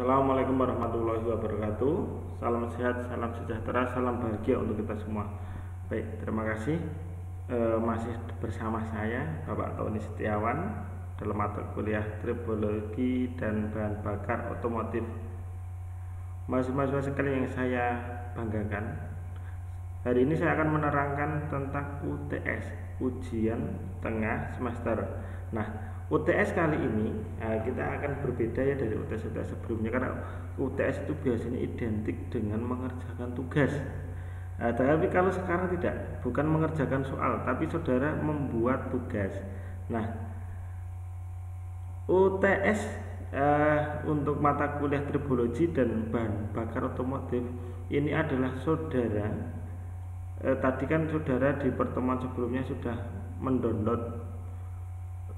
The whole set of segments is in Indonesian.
Assalamualaikum warahmatullahi wabarakatuh. Salam sehat, salam sejahtera, salam bahagia untuk kita semua. Baik, terima kasih. Masih bersama saya Bapak Tony Setiawan dalam mata kuliah Tribologi dan Bahan Bakar Otomotif. Mahasiswa sekalian yang saya banggakan, hari ini saya akan menerangkan tentang UTS, ujian tengah semester. Nah, UTS kali ini kita akan berbeda ya dari UTS sebelumnya, karena UTS itu biasanya identik dengan mengerjakan tugas. Tapi kalau sekarang tidak, bukan mengerjakan soal, tapi saudara membuat tugas. Nah, UTS untuk mata kuliah tribologi dan bahan bakar otomotif ini adalah saudara. Tadi kan saudara di pertemuan sebelumnya sudah mendownload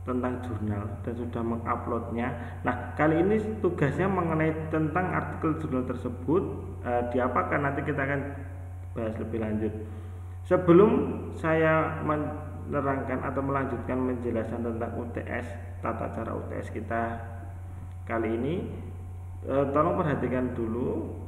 tentang jurnal dan sudah menguploadnya. Nah, kali ini tugasnya mengenai tentang artikel jurnal tersebut diapakan, nanti kita akan bahas lebih lanjut. Sebelum saya menerangkan atau melanjutkan penjelasan tentang UTS, tata cara UTS kita kali ini, tolong perhatikan dulu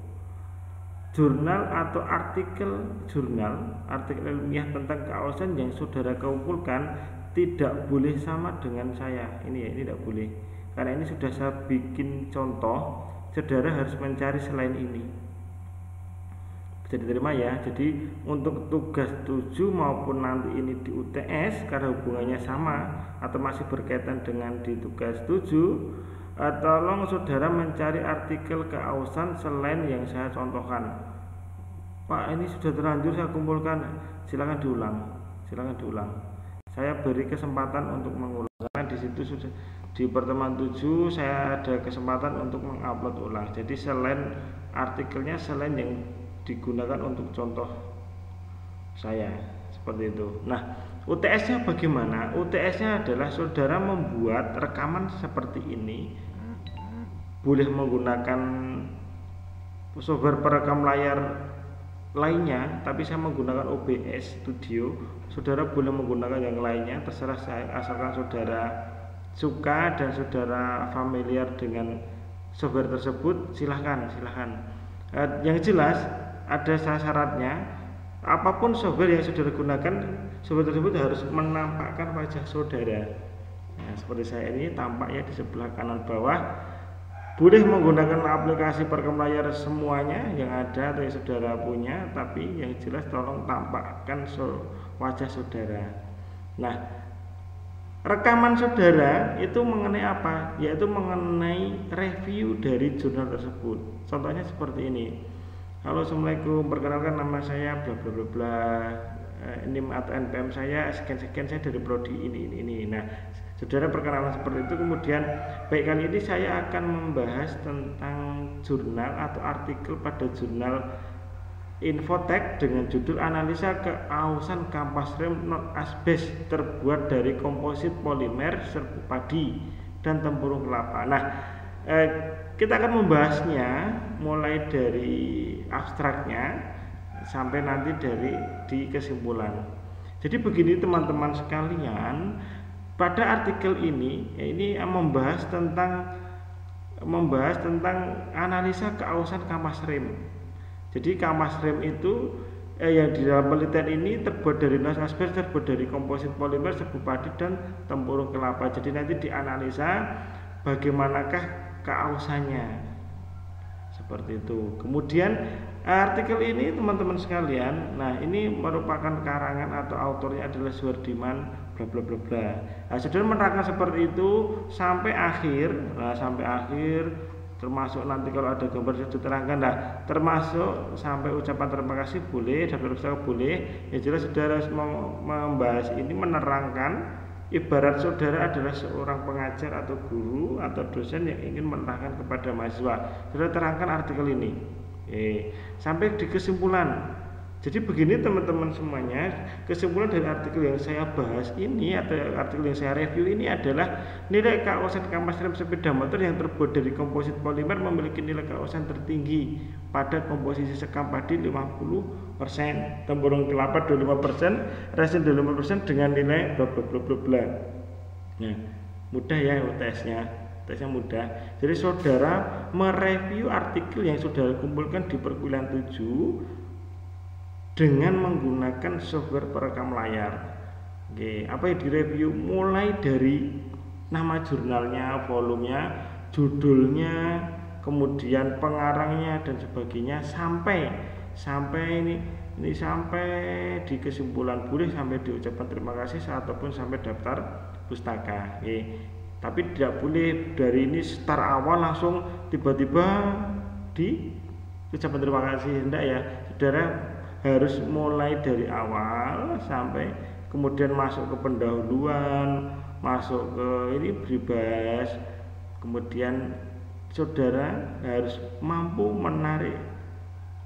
jurnal atau artikel jurnal, artikel ilmiah tentang keausan yang saudara kumpulkan tidak boleh sama dengan saya ini ya, ini tidak boleh, karena ini sudah saya bikin contoh. Saudara harus mencari selain ini, bisa diterima ya. Jadi untuk tugas 7 maupun nanti ini di UTS, karena hubungannya sama atau masih berkaitan dengan di tugas 7, tolong saudara mencari artikel keausan selain yang saya contohkan. Pak, ini sudah terlanjur saya kumpulkan, silakan diulang. Saya beri kesempatan untuk mengulang, karena di situ sudah di pertemuan 7 saya ada kesempatan untuk mengupload ulang. Jadi selain artikelnya, selain yang digunakan untuk contoh saya seperti itu. Nah, UTS-nya bagaimana? UTS-nya adalah saudara membuat rekaman seperti ini. Boleh menggunakan software perekam layar lainnya, tapi saya menggunakan OBS Studio. Saudara boleh menggunakan yang lainnya, terserah saya, asalkan saudara suka dan saudara familiar dengan software tersebut, silahkan. Yang jelas ada syaratnya, apapun software yang saudara gunakan, software tersebut harus menampakkan wajah saudara. Nah, seperti saya ini tampak ya di sebelah kanan bawah. Boleh menggunakan aplikasi perekam layar semuanya yang ada atau yang saudara punya, tapi yang jelas tolong tampakkan wajah saudara. Nah, rekaman saudara itu mengenai apa? Yaitu mengenai review dari jurnal tersebut. Contohnya seperti ini. Halo, assalamualaikum, perkenalkan nama saya bla bla bla bla, NIM atau NPM saya sekian saya dari prodi ini. Nah, saudara perkenalan seperti itu. Kemudian baik, kali ini saya akan membahas tentang jurnal atau artikel pada jurnal Infotek dengan judul analisa keausan kampas rem non asbes terbuat dari komposit polimer serbuk padi dan tempurung kelapa. Nah, kita akan membahasnya mulai dari abstraknya sampai nanti di kesimpulan. Jadi begini teman-teman sekalian, pada artikel ini membahas tentang analisa keausan kampas rem. Jadi kampas rem itu yang di dalam penelitian ini terbuat dari non asbes, terbuat dari komposit polimer serbuk padi dan tempurung kelapa. Jadi nanti dianalisa bagaimanakah keausannya, seperti itu. Kemudian artikel ini teman-teman sekalian, nah ini merupakan karangan atau autornya adalah Suhardiman bla bla bla bla. Nah, saudara menerangkan seperti itu sampai akhir. Nah, sampai akhir termasuk nanti kalau ada gambar saya terangkan, nah termasuk sampai ucapan terima kasih boleh, daftar usaha boleh. Yang jelas saudara mau membahas ini, menerangkan, ibarat saudara adalah seorang pengajar atau guru atau dosen yang ingin menerangkan kepada mahasiswa. Saudara terangkan artikel ini sampai di kesimpulan. Jadi begini teman-teman semuanya, kesimpulan dari artikel yang saya bahas ini atau artikel yang saya review ini adalah nilai keausan kampas rem sepeda motor yang terbuat dari komposit polimer memiliki nilai keausan tertinggi pada komposisi sekam padi 50%, tempurung kelapa 25%, resin 25% dengan nilai bla bla bla bla bla. Nah, mudah ya UTS-nya. UTS-nya mudah. Jadi saudara mereview artikel yang saudara kumpulkan di perkuliahan 7 dengan menggunakan software perekam layar. Oke, apa yang direview? Mulai dari nama jurnalnya, volumenya, judulnya, kemudian pengarangnya dan sebagainya, sampai sampai di kesimpulan, boleh sampai di ucapan terima kasih ataupun sampai daftar pustaka. Oke. Tapi tidak boleh dari ini start awal langsung tiba-tiba di ucapan terima kasih, hendak ya. Saudara harus mulai dari awal sampai kemudian masuk ke pendahuluan, masuk ke ini peribahas, kemudian saudara harus mampu menarik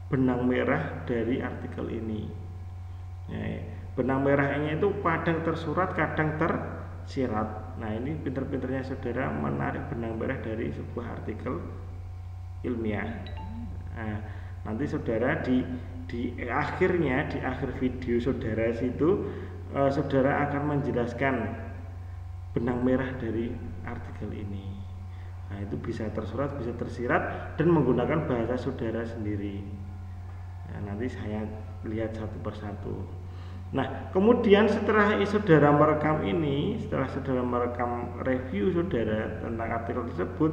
benang merah dari artikel ini. Benang merahnya itu kadang tersurat, kadang tersirat. Nah, ini pinter-pinternya saudara menarik benang merah dari sebuah artikel ilmiah. Nah, nanti saudara di akhirnya, di akhir video saudara situ, saudara akan menjelaskan benang merah dari artikel ini. Nah, itu bisa tersurat, bisa tersirat, dan menggunakan bahasa saudara sendiri. Nah, nanti saya lihat satu persatu. Nah, kemudian setelah saudara merekam ini, setelah saudara merekam review saudara tentang artikel tersebut,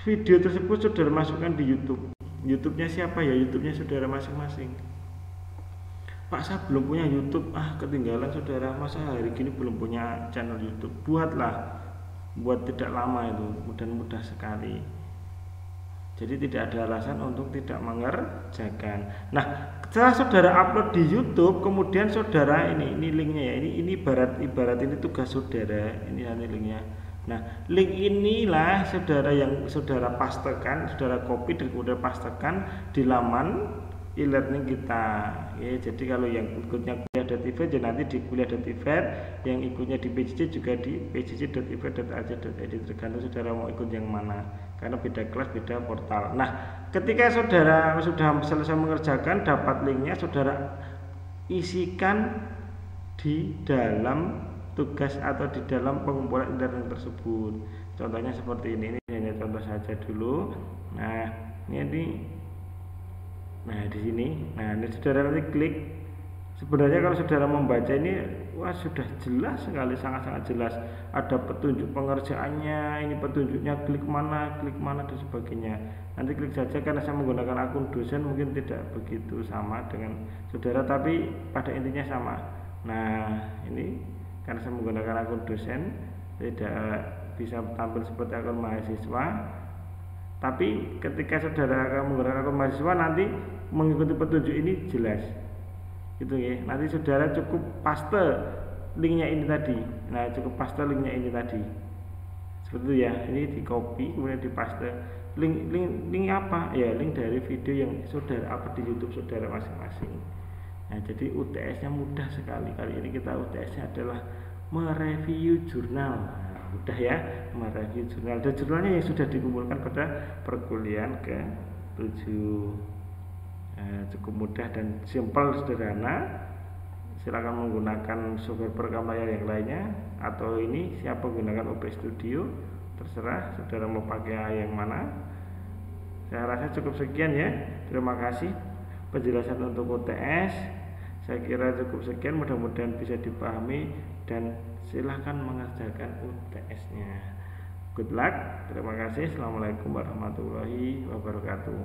video tersebut saudara masukkan di YouTube. YouTube-nya siapa ya? YouTube-nya saudara masing-masing. Pak, saya belum punya YouTube. Ketinggalan saudara, masa hari gini belum punya channel YouTube. Buatlah, buat tidak lama itu, mudah sekali. Jadi tidak ada alasan untuk tidak mengerjakan. Nah, setelah saudara upload di YouTube, kemudian saudara ini linknya ya, ini ibarat ini tugas saudara, ini linknya. Nah, link inilah saudara yang saudara pastekan, saudara copy dan kemudian pastekan di laman e-learning kita. Ya, jadi kalau yang ikutnya kuliah.event ya nanti di kuliah.event, yang ikutnya di PJJ juga di pjj.event.ac.id, tergantung saudara mau ikut yang mana, karena beda kelas beda portal. Nah, ketika saudara sudah selesai mengerjakan, dapat linknya, saudara isikan di dalam tugas atau di dalam pengumpulan e-learning tersebut. Contohnya seperti ini hanya contoh saja dulu. Nah, di sini. Nah, ini saudara nanti klik. Sebenarnya kalau saudara membaca ini, wah sudah jelas sekali, sangat-sangat jelas. Ada petunjuk pengerjaannya, ini petunjuknya, klik mana dan sebagainya. Nanti klik saja, karena saya menggunakan akun dosen mungkin tidak begitu sama dengan saudara, tapi pada intinya sama. Nah, ini karena saya menggunakan akun dosen tidak bisa tampil seperti akun mahasiswa. Tapi ketika saudara akan menggunakan akun mahasiswa, nanti mengikuti petunjuk ini jelas. Gitu ya. Nanti saudara cukup paste linknya ini tadi. Nah, cukup paste linknya ini tadi. Seperti itu ya. Ini di copy kemudian di paste. Link apa? Ya, link dari video yang saudara upload di YouTube saudara masing-masing. Nah, jadi UTS-nya mudah sekali. Kali ini kita UTS-nya adalah mereview jurnal. Mudah ya, mereview jurnal. Dan jurnalnya yang sudah dikumpulkan pada perkuliahan ke-7. Cukup mudah dan simpel, sederhana. Silakan menggunakan software perekam layar yang lainnya, atau ini siapa menggunakan OBS Studio, terserah saudara mau pakai yang mana. Saya rasa cukup sekian ya. Terima kasih penjelasan untuk UTS. Saya kira cukup sekian, mudah-mudahan bisa dipahami dan silahkan mengerjakan UTS-nya. Good luck, terima kasih. Assalamualaikum warahmatullahi wabarakatuh.